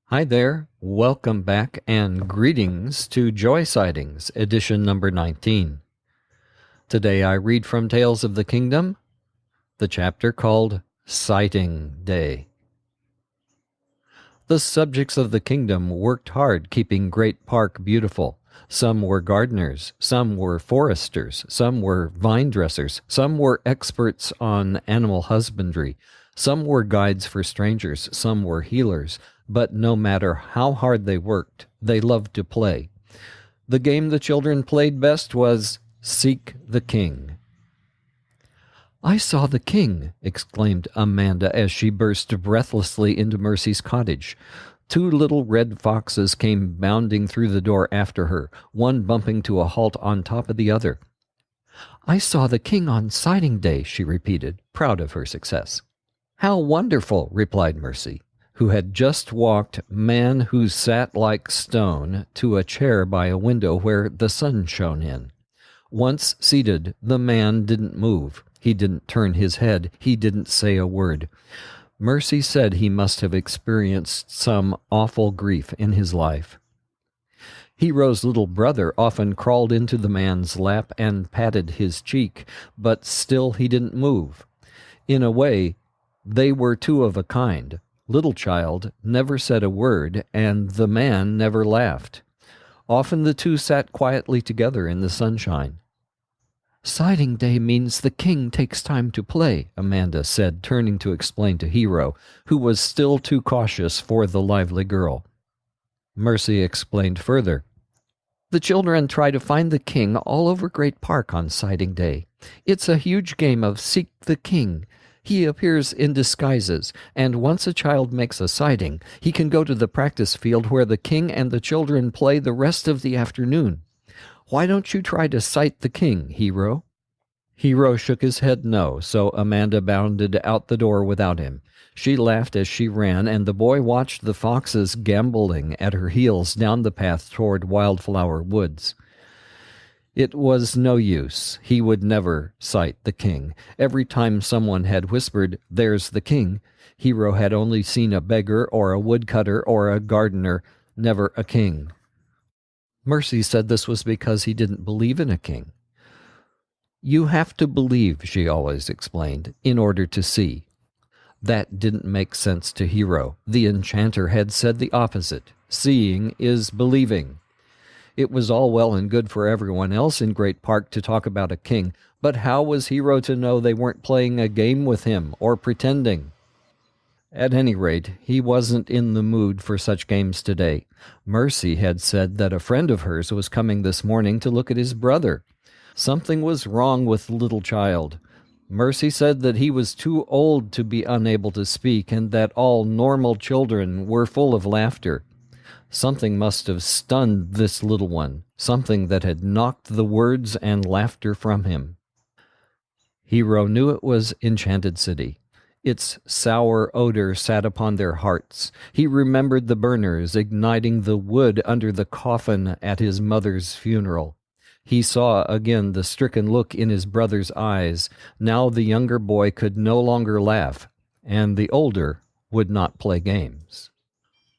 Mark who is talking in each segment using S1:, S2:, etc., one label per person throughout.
S1: Hi there, welcome back, and greetings to Joy Sightings, edition number 19. Today I read from Tales of the Kingdom, the chapter called Sighting Day. The subjects of the kingdom worked hard keeping Great Park beautiful. Some were gardeners, some were foresters, some were vine dressers, some were experts on animal husbandry, some were guides for strangers, some were healers. But no matter how hard they worked, they loved to play. The game the children played best was Seek the King. "I saw the king," exclaimed Amanda as she burst breathlessly into Mercy's cottage. Two little red foxes came bounding through the door after her, one bumping to a halt on top of the other. "I saw the king on sighting day," she repeated, proud of her success. "How wonderful," replied Mercy, who had just walked Man Who Sat Like Stone to a chair by a window where the sun shone in. Once seated, the man didn't move. He didn't turn his head. He didn't say a word. Mercy said he must have experienced some awful grief in his life. Hero's little brother often crawled into the man's lap and patted his cheek, but still he didn't move. In a way, they were two of a kind. Little Child never said a word, and the man never laughed. Often the two sat quietly together in the sunshine. "Sighting day means the king takes time to play," Amanda said, turning to explain to Hero, who was still too cautious for the lively girl. Mercy explained further. "The children try to find the king all over Great Park on sighting day. It's a huge game of Seek the King. He appears in disguises, and once a child makes a sighting, he can go to the practice field where the king and the children play the rest of the afternoon. Why don't you try to sight the king, Hero?" Hero shook his head no, so Amanda bounded out the door without him. She laughed as she ran, and the boy watched the foxes gamboling at her heels down the path toward Wildflower Woods. It was no use. He would never sight the king. Every time someone had whispered, "There's the king," Hero had only seen a beggar or a woodcutter or a gardener, never a king. Mercy said this was because he didn't believe in a king. "You have to believe," she always explained, "in order to see." That didn't make sense to Hero. The enchanter had said the opposite. Seeing is believing. It was all well and good for everyone else in Great Park to talk about a king, but how was Hero to know they weren't playing a game with him or pretending? At any rate, he wasn't in the mood for such games today. Mercy had said that a friend of hers was coming this morning to look at his brother. Something was wrong with Little Child. Mercy said that he was too old to be unable to speak, and that all normal children were full of laughter. Something must have stunned this little one, something that had knocked the words and laughter from him. Hero knew it was Enchanted City. Its sour odor sat upon their hearts. He remembered the burners igniting the wood under the coffin at his mother's funeral. He saw again the stricken look in his brother's eyes. Now the younger boy could no longer laugh, and the older would not play games.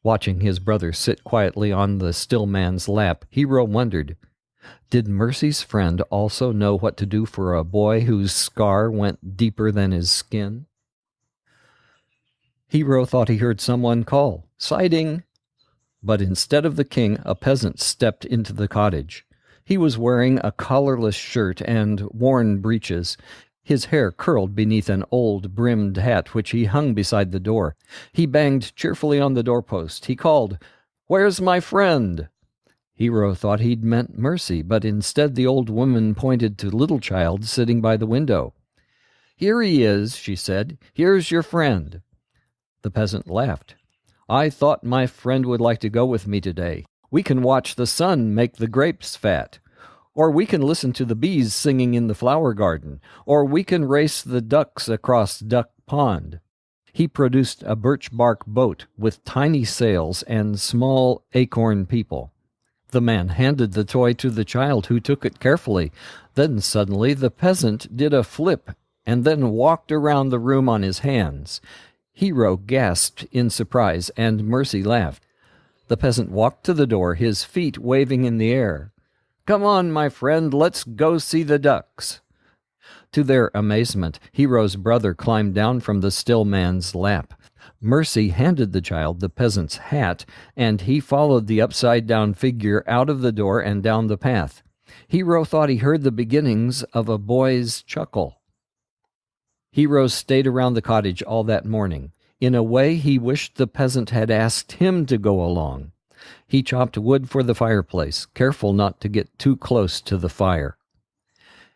S1: Watching his brother sit quietly on the still man's lap, Hero wondered, did Mercy's friend also know what to do for a boy whose scar went deeper than his skin? Hero thought he heard someone call, "Sighting!" But instead of the king, a peasant stepped into the cottage. He was wearing a collarless shirt and worn breeches. His hair curled beneath an old brimmed hat which he hung beside the door. He banged cheerfully on the doorpost. He called, "Where's my friend?" Hero thought he'd meant Mercy, but instead the old woman pointed to Little Child sitting by the window. "Here he is," she said. "Here's your friend." The peasant laughed. "I thought my friend would like to go with me today. We can watch the sun make the grapes fat. Or we can listen to the bees singing in the flower garden. Or we can race the ducks across Duck Pond." He produced a birch bark boat with tiny sails and small acorn people. The man handed the toy to the child, who took it carefully. Then suddenly the peasant did a flip and then walked around the room on his hands. Hero gasped in surprise, and Mercy laughed. The peasant walked to the door, his feet waving in the air. "Come on, my friend, let's go see the ducks." To their amazement, Hero's brother climbed down from the still man's lap. Mercy handed the child the peasant's hat, and he followed the upside-down figure out of the door and down the path. Hero thought he heard the beginnings of a boy's chuckle. Hero stayed around the cottage all that morning. In a way, he wished the peasant had asked him to go along. He chopped wood for the fireplace, careful not to get too close to the fire.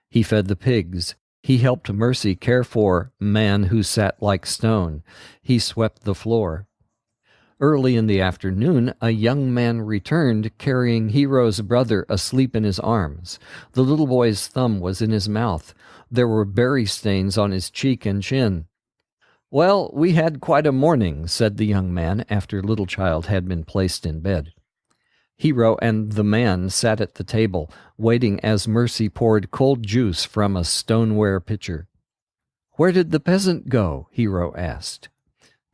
S1: He fed the pigs. He helped Mercy care for Man Who Sat Like Stone. He swept the floor. Early in the afternoon, a young man returned, carrying Hero's brother asleep in his arms. The little boy's thumb was in his mouth. There were berry stains on his cheek and chin. "Well, we had quite a morning," said the young man, after Little Child had been placed in bed. Hero and the man sat at the table, waiting as Mercy poured cold juice from a stoneware pitcher. "Where did the peasant go?" Hero asked.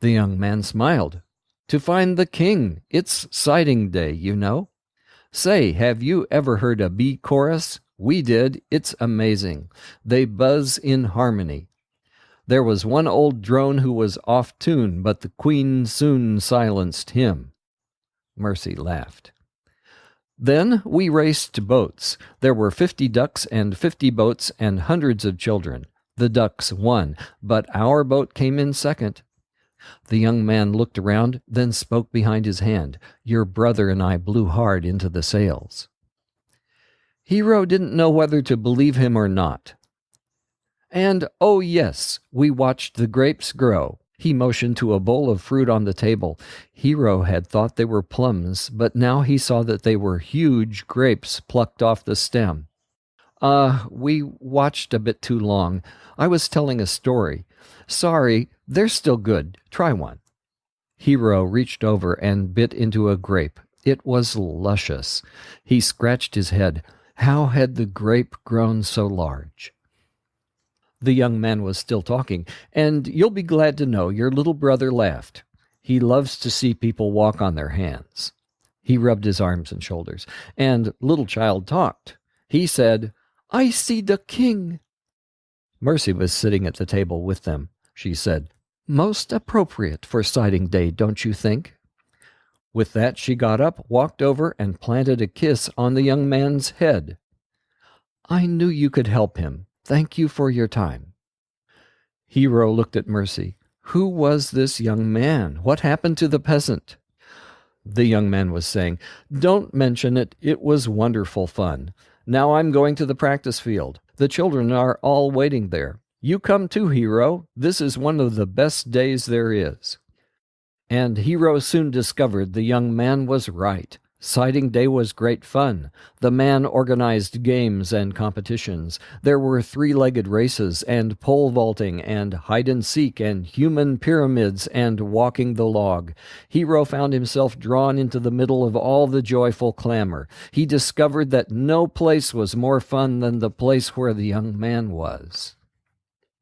S1: The young man smiled. "To find the king. It's sighting day, you know. Say, have you ever heard a bee chorus? We did. It's amazing. They buzz in harmony. There was one old drone who was off tune, but the queen soon silenced him." Mercy laughed. "Then we raced boats. There were 50 ducks and 50 boats and hundreds of children. The ducks won, but our boat came in second." The young man looked around, then spoke behind his hand. "Your brother and I blew hard into the sails." Hero didn't know whether to believe him or not. "And, oh yes, we watched the grapes grow." He motioned to a bowl of fruit on the table. Hero had thought they were plums, but now he saw that they were huge grapes plucked off the stem. We watched a bit too long. I was telling a story. Sorry, they're still good. Try one." Hero reached over and bit into a grape. It was luscious. He scratched his head. How had the grape grown so large? The young man was still talking. "And you'll be glad to know your little brother laughed. He loves to see people walk on their hands." He rubbed his arms and shoulders. "And Little Child talked. He said, 'I see the king.'" Mercy was sitting at the table with them. She said, "Most appropriate for sighting day, don't you think?" With that, she got up, walked over, and planted a kiss on the young man's head. "I knew you could help him. Thank you for your time." Hero looked at Mercy. Who was this young man? What happened to the peasant? The young man was saying, "Don't mention it. It was wonderful fun. Now I'm going to the practice field. The children are all waiting there. You come too, Hero. This is one of the best days there is." And Hero soon discovered the young man was right. Sighting day was great fun. The man organized games and competitions. There were 3-legged races and pole vaulting and hide-and-seek and human pyramids and walking the log. Hero found himself drawn into the middle of all the joyful clamor. He discovered that no place was more fun than the place where the young man was.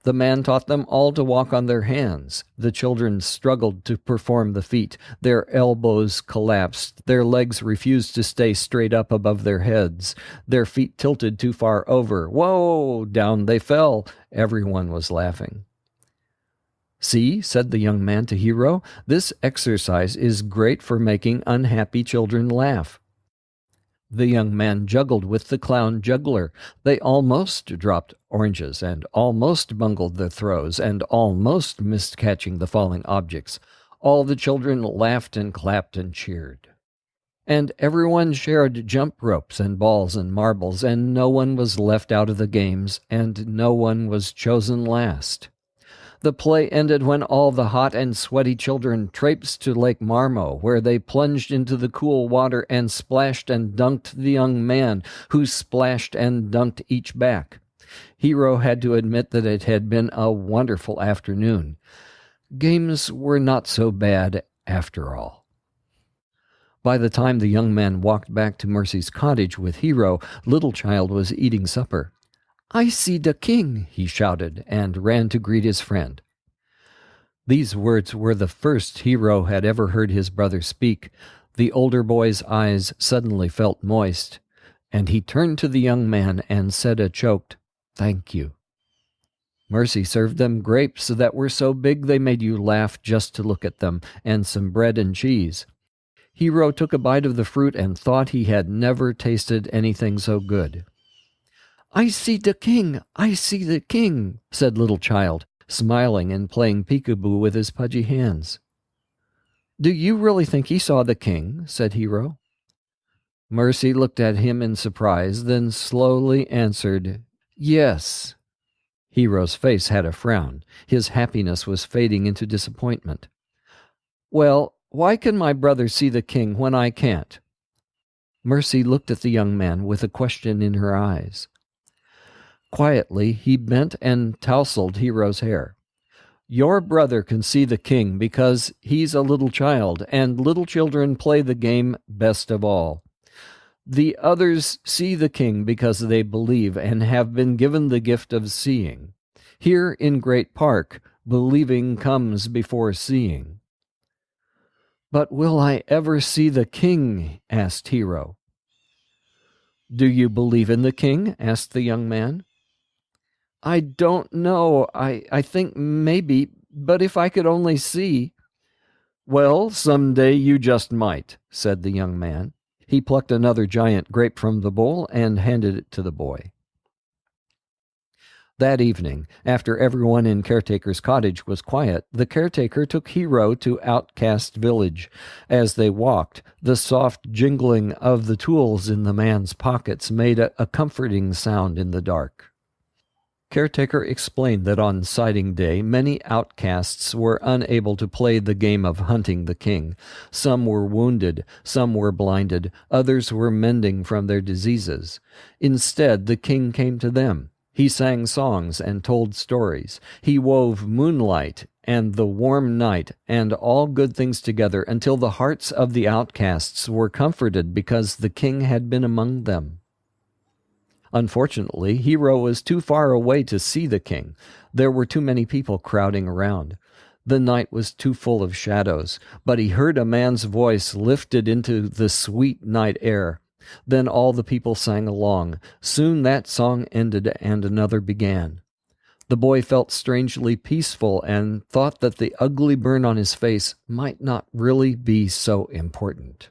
S1: The man taught them all to walk on their hands. The children struggled to perform the feat. Their elbows collapsed. Their legs refused to stay straight up above their heads. Their feet tilted too far over. Whoa! Down they fell. Everyone was laughing. "See," said the young man to Hero, "this exercise is great for making unhappy children laugh." The young man juggled with the clown juggler. They almost dropped oranges, and almost bungled their throws, and almost missed catching the falling objects. All the children laughed and clapped and cheered. And everyone shared jump ropes and balls and marbles, and no one was left out of the games, and no one was chosen last. The play ended when all the hot and sweaty children traipsed to Lake Marmo, where they plunged into the cool water and splashed and dunked the young man, who splashed and dunked each back. Hero had to admit that it had been a wonderful afternoon. Games were not so bad after all. By the time the young man walked back to Mercy's cottage with Hero, Little Child was eating supper. "I see the king," he shouted, and ran to greet his friend. These words were the first Hero had ever heard his brother speak. The older boy's eyes suddenly felt moist, and he turned to the young man and said a choked, "Thank you." Mercy served them grapes that were so big they made you laugh just to look at them, and some bread and cheese. Hero took a bite of the fruit and thought he had never tasted anything so good. "I see the king! I see the king!" said Little Child, smiling and playing peekaboo with his pudgy hands. "Do you really think he saw the king?" said Hero. Mercy looked at him in surprise, then slowly answered, "Yes." Hero's face had a frown. His happiness was fading into disappointment. "Well, why can my brother see the king when I can't?" Mercy looked at the young man with a question in her eyes. Quietly, he bent and tousled Hero's hair. "Your brother can see the king because he's a little child, and little children play the game best of all. The others see the king because they believe and have been given the gift of seeing. Here in Great Park, believing comes before seeing." "But will I ever see the king?" asked Hero. "Do you believe in the king?" asked the young man. "I don't know. I think maybe, but if I could only see—" "Well, someday you just might," said the young man. He plucked another giant grape from the bowl and handed it to the boy. That evening, after everyone in Caretaker's cottage was quiet, the caretaker took Hero to Outcast Village. As they walked, the soft jingling of the tools in the man's pockets made a comforting sound in the dark. Caretaker explained that on sighting day, many outcasts were unable to play the game of hunting the king. Some were wounded, some were blinded, others were mending from their diseases. Instead, the king came to them. He sang songs and told stories. He wove moonlight and the warm night and all good things together until the hearts of the outcasts were comforted because the king had been among them. Unfortunately, Hero was too far away to see the king. There were too many people crowding around. The night was too full of shadows, but he heard a man's voice lifted into the sweet night air. Then all the people sang along. Soon that song ended and another began. The boy felt strangely peaceful and thought that the ugly burn on his face might not really be so important.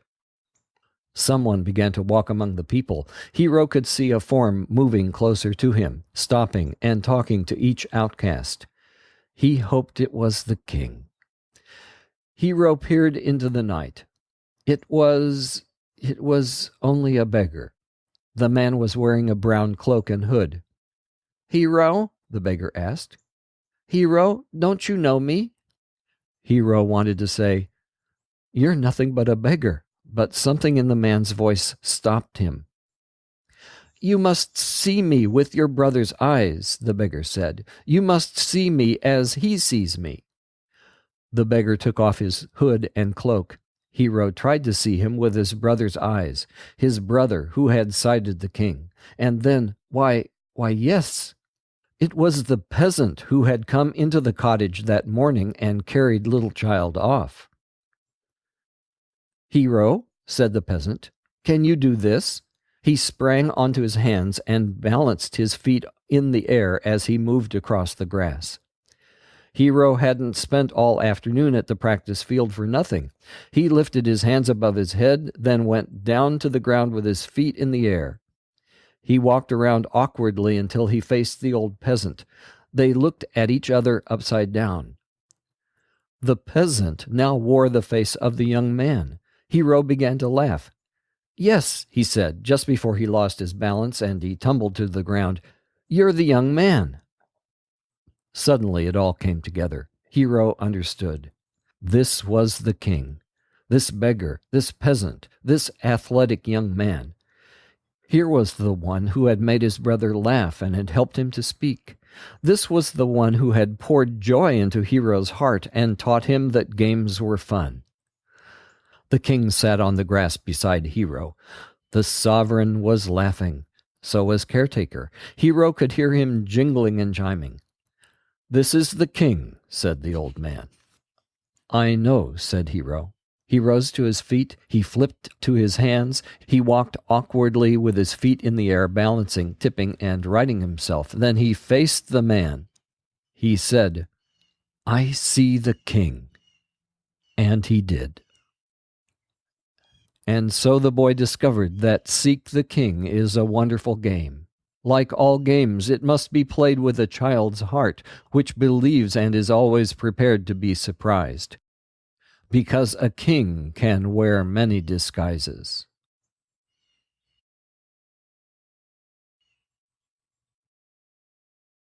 S1: Someone began to walk among the people. Hero could see a form moving closer to him, stopping and talking to each outcast. He hoped it was the king. Hero peered into the night. It was only a beggar. The man was wearing a brown cloak and hood. "Hero?" the beggar asked. "Hero, don't you know me?" Hero wanted to say, "You're nothing but a beggar," but something in the man's voice stopped him. "You must see me with your brother's eyes," the beggar said. "You must see me as he sees me." The beggar took off his hood and cloak. Hero tried to see him with his brother's eyes, his brother who had sighted the king. And then, why yes, it was the peasant who had come into the cottage that morning and carried Little Child off. "Hero," said the peasant, "can you do this?" He sprang onto his hands and balanced his feet in the air as he moved across the grass. Hero hadn't spent all afternoon at the practice field for nothing. He lifted his hands above his head, then went down to the ground with his feet in the air. He walked around awkwardly until he faced the old peasant. They looked at each other upside down. The peasant now wore the face of the young man. Hero began to laugh. "Yes," he said, just before he lost his balance and he tumbled to the ground. "You're the young man." Suddenly it all came together. Hero understood. This was the king. This beggar, this peasant, this athletic young man. Here was the one who had made his brother laugh and had helped him to speak. This was the one who had poured joy into Hero's heart and taught him that games were fun. The king sat on the grass beside Hero. The sovereign was laughing. So was Caretaker. Hero could hear him jingling and chiming. "This is the king," said the old man. "I know," said Hero. He rose to his feet, he flipped to his hands, he walked awkwardly with his feet in the air, balancing, tipping, and righting himself. Then he faced the man. He said, "I see the king." And he did. And so the boy discovered that Seek the King is a wonderful game. Like all games, it must be played with a child's heart, which believes and is always prepared to be surprised. Because a king can wear many disguises.